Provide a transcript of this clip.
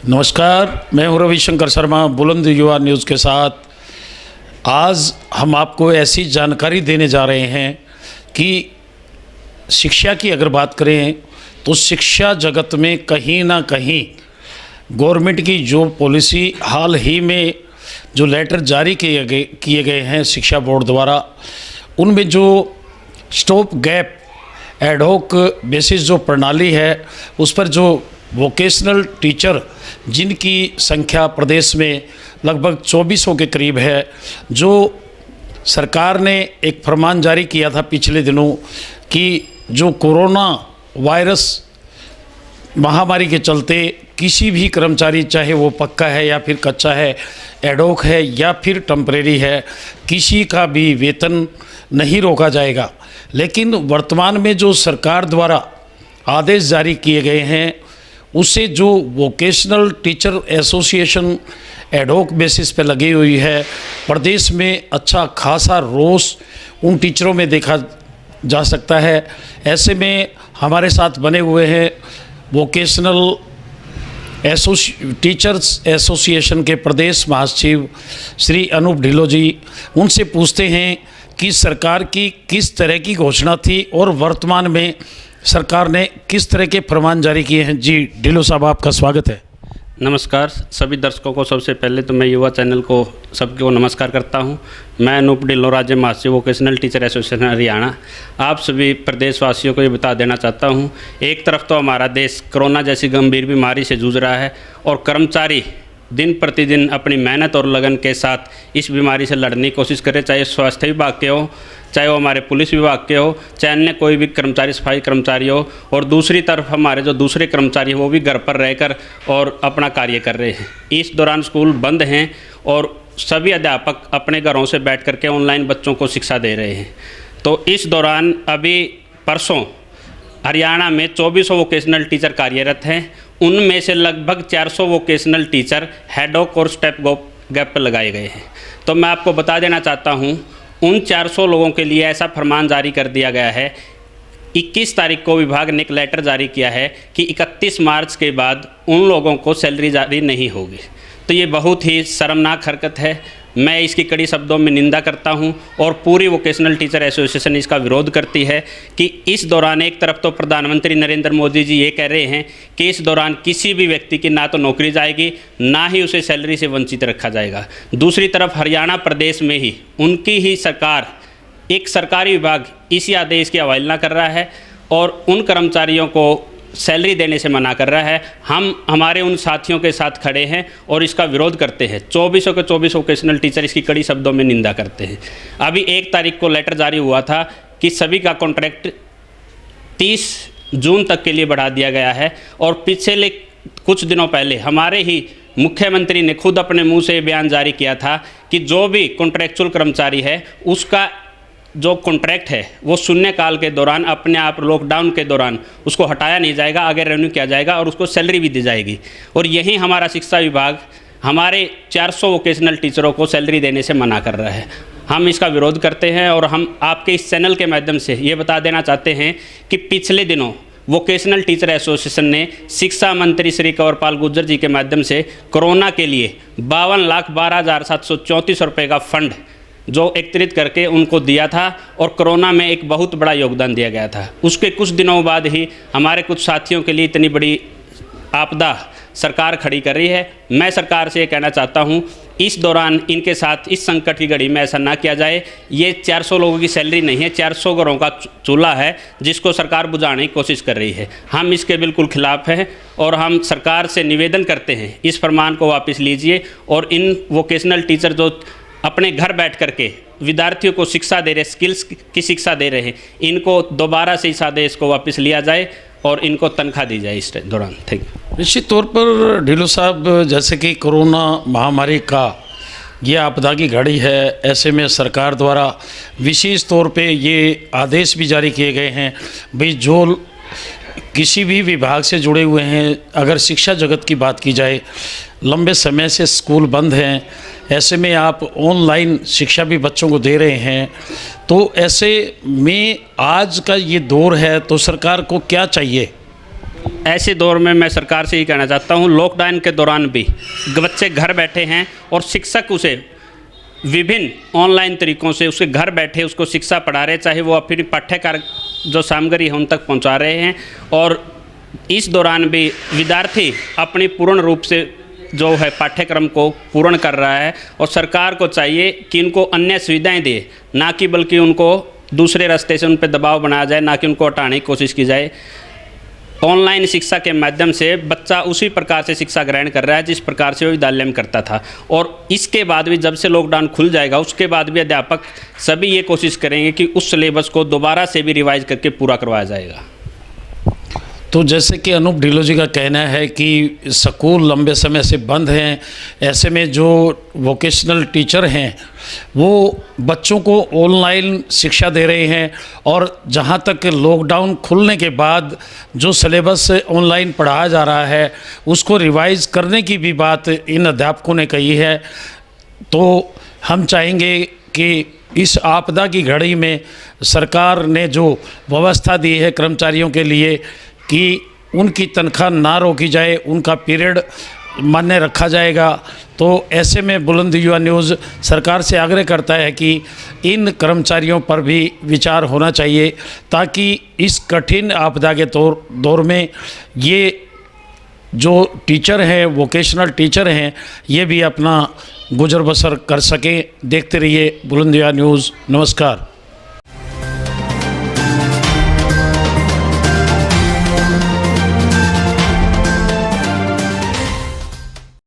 नमस्कार, मैं हूं रविशंकर शर्मा बुलंद युवा न्यूज़ के साथ। आज हम आपको ऐसी जानकारी देने जा रहे हैं कि शिक्षा की अगर बात करें तो शिक्षा जगत में कहीं ना कहीं गवर्नमेंट की जो पॉलिसी हाल ही में जो लेटर जारी किए गए हैं शिक्षा बोर्ड द्वारा, उनमें जो स्टॉप गैप एडहॉक बेसिस जो प्रणाली है उस पर जो वोकेशनल टीचर जिनकी संख्या प्रदेश में लगभग 2400 के करीब है, जो सरकार ने एक फरमान जारी किया था पिछले दिनों कि जो कोरोना वायरस महामारी के चलते किसी भी कर्मचारी, चाहे वो पक्का है या फिर कच्चा है, एडहॉक है या फिर टेम्परेरी है, किसी का भी वेतन नहीं रोका जाएगा। लेकिन वर्तमान में जो सरकार द्वारा आदेश जारी किए गए हैं उससे जो vocational teacher association ad hoc basis पे लगी हुई है, प्रदेश में अच्छा खासा रोष उन टीचरों में देखा जा सकता है। ऐसे में हमारे साथ बने हुए हैं वोकेशनल टीचर्स एसोसिएशन के प्रदेश महासचिव श्री अनूप ढिल्लों जी। उनसे पूछते हैं कि सरकार की किस तरह की घोषणा थी और वर्तमान में सरकार ने किस तरह के फरमान जारी किए हैं। जी ढिल्लों साहब, आपका स्वागत है। नमस्कार सभी दर्शकों को। सबसे पहले तो मैं युवा चैनल को सबको नमस्कार करता हूं। मैं अनूप ढिल्लों, राज्य महासचिव वोकेशनल टीचर एसोसिएशन हरियाणा, आप सभी प्रदेशवासियों को ये बता देना चाहता हूं, एक तरफ तो हमारा देश कोरोना जैसी गंभीर बीमारी से जूझ रहा है और कर्मचारी दिन प्रतिदिन अपनी मेहनत और लगन के साथ इस बीमारी से लड़ने की कोशिश करें, चाहे स्वास्थ्य विभाग के हो, चाहे वो हमारे पुलिस विभाग के हो, चाहे अन्य कोई भी कर्मचारी, सफाई कर्मचारी हो। और दूसरी तरफ हमारे जो दूसरे कर्मचारी हैं वो भी घर पर रहकर और अपना कार्य कर रहे हैं। इस दौरान स्कूल बंद हैं और सभी अध्यापक अपने घरों से बैठ करके ऑनलाइन बच्चों को शिक्षा दे रहे हैं। तो इस दौरान अभी परसों हरियाणा में 2400 वोकेशनल टीचर कार्यरत हैं। उनमें से लगभग 400 वोकेशनल टीचर हेडहॉक और स्टेप गैप पर लगाए गए हैं। तो मैं आपको बता देना चाहता हूं, उन 400 लोगों के लिए ऐसा फरमान जारी कर दिया गया है। 21 तारीख को विभाग ने एक लेटर जारी किया है कि 31 मार्च के बाद उन लोगों को सैलरी जारी नहीं होगी। तो ये बहुत ही शर्मनाक हरकत है। मैं इसकी कड़ी शब्दों में निंदा करता हूं और पूरी वोकेशनल टीचर एसोसिएशन इसका विरोध करती है कि इस दौरान एक तरफ तो प्रधानमंत्री नरेंद्र मोदी जी ये कह रहे हैं कि इस दौरान किसी भी व्यक्ति की ना तो नौकरी जाएगी, ना ही उसे सैलरी से वंचित रखा जाएगा। दूसरी तरफ हरियाणा प्रदेश में ही उनकी ही सरकार, एक सरकारी विभाग इसी आदेश की अवहेलना कर रहा है और उन कर्मचारियों को सैलरी देने से मना कर रहा है। हम हमारे उन साथियों के साथ खड़े हैं और इसका विरोध करते हैं। 2400 के 24 वोकेशनल टीचर इसकी कड़ी शब्दों में निंदा करते हैं। अभी 1 तारीख को लेटर जारी हुआ था कि सभी का कॉन्ट्रैक्ट 30 जून तक के लिए बढ़ा दिया गया है और पिछले कुछ दिनों पहले हमारे ही मुख्यमंत्री ने खुद अपने मुंह से बयान जारी किया था कि जो भी कॉन्ट्रैक्चुअल कर्मचारी है उसका जो कॉन्ट्रैक्ट है वो शून्यकाल के दौरान अपने आप लॉकडाउन के दौरान उसको हटाया नहीं जाएगा, आगे रेन्यू किया जाएगा और उसको सैलरी भी दी जाएगी। और यही हमारा शिक्षा विभाग हमारे 400 वोकेशनल टीचरों को सैलरी देने से मना कर रहा है। हम इसका विरोध करते हैं और हम आपके इस चैनल के माध्यम से ये बता देना चाहते हैं कि पिछले दिनों वोकेशनल टीचर एसोसिएशन ने शिक्षा मंत्री श्री कंवरपाल गुर्जर जी के माध्यम से कोरोना के लिए 52,12,734 रुपये का फंड जो एकत्रित करके उनको दिया था और कोरोना में एक बहुत बड़ा योगदान दिया गया था। उसके कुछ दिनों बाद ही हमारे कुछ साथियों के लिए इतनी बड़ी आपदा सरकार खड़ी कर रही है। मैं सरकार से ये कहना चाहता हूँ, इस दौरान इनके साथ इस संकट की घड़ी में ऐसा ना किया जाए। ये 400 लोगों की सैलरी नहीं है, 400 घरों का चूल्हा है जिसको सरकार बुझाने की कोशिश कर रही है। हम इसके बिल्कुल खिलाफ हैं और हम सरकार से निवेदन करते हैं इस फरमान को वापस लीजिए और इन वोकेशनल टीचर जो अपने घर बैठ करके विद्यार्थियों को शिक्षा दे रहे, स्किल्स की शिक्षा दे रहे हैं, इनको दोबारा से इस आदेश को वापस लिया जाए और इनको तनख्वाह दी जाए इस दौरान। Thank you. निश्चित तौर पर ढिल्लों साहब, जैसे कि कोरोना महामारी का ये आपदा की घड़ी है, ऐसे में सरकार द्वारा विशेष तौर पे ये आदेश भी जारी किए गए हैं भाई जो किसी भी विभाग से जुड़े हुए हैं, अगर शिक्षा जगत की बात की जाए, लंबे समय से स्कूल बंद हैं, ऐसे में आप ऑनलाइन शिक्षा भी बच्चों को दे रहे हैं, तो ऐसे में आज का ये दौर है तो सरकार को क्या चाहिए? ऐसे दौर में मैं सरकार से ही कहना चाहता हूँ, लॉकडाउन के दौरान भी बच्चे घर बैठे हैं और शिक्षक उसे विभिन्न ऑनलाइन तरीक़ों से उसके घर बैठे उसको शिक्षा पढ़ा रहे, चाहे वो अपनी पाठ्यक्रम जो सामग्री है उन तक पहुंचा रहे हैं। और इस दौरान भी विद्यार्थी अपनी पूर्ण रूप से जो है पाठ्यक्रम को पूर्ण कर रहा है और सरकार को चाहिए कि इनको अन्य सुविधाएं दे, ना कि बल्कि उनको दूसरे रास्ते से उन पर दबाव बनाया जाए, ना कि उनको हटाने की कोशिश की जाए। ऑनलाइन शिक्षा के माध्यम से बच्चा उसी प्रकार से शिक्षा ग्रहण कर रहा है जिस प्रकार से वो विद्यालय में करता था। और इसके बाद भी जब से लॉकडाउन खुल जाएगा उसके बाद भी अध्यापक सभी ये कोशिश करेंगे कि उस सिलेबस को दोबारा से भी रिवाइज करके पूरा करवाया जाएगा। तो जैसे कि अनूप ढिल्लों जी का कहना है कि स्कूल लंबे समय से बंद हैं, ऐसे में जो वोकेशनल टीचर हैं वो बच्चों को ऑनलाइन शिक्षा दे रहे हैं और जहां तक लॉकडाउन खुलने के बाद जो सिलेबस ऑनलाइन पढ़ाया जा रहा है उसको रिवाइज़ करने की भी बात इन अध्यापकों ने कही है। तो हम चाहेंगे कि इस आपदा की घड़ी में सरकार ने जो व्यवस्था दी है कर्मचारियों के लिए कि उनकी तनख्वाह ना रोकी जाए, उनका पीरियड मान्य रखा जाएगा। तो ऐसे में बुलंद युवा न्यूज़ सरकार से आग्रह करता है कि इन कर्मचारियों पर भी विचार होना चाहिए ताकि इस कठिन आपदा के दौर में ये जो टीचर हैं, वोकेशनल टीचर हैं, ये भी अपना गुजर बसर कर सकें। देखते रहिए बुलंद युवा न्यूज़। नमस्कार।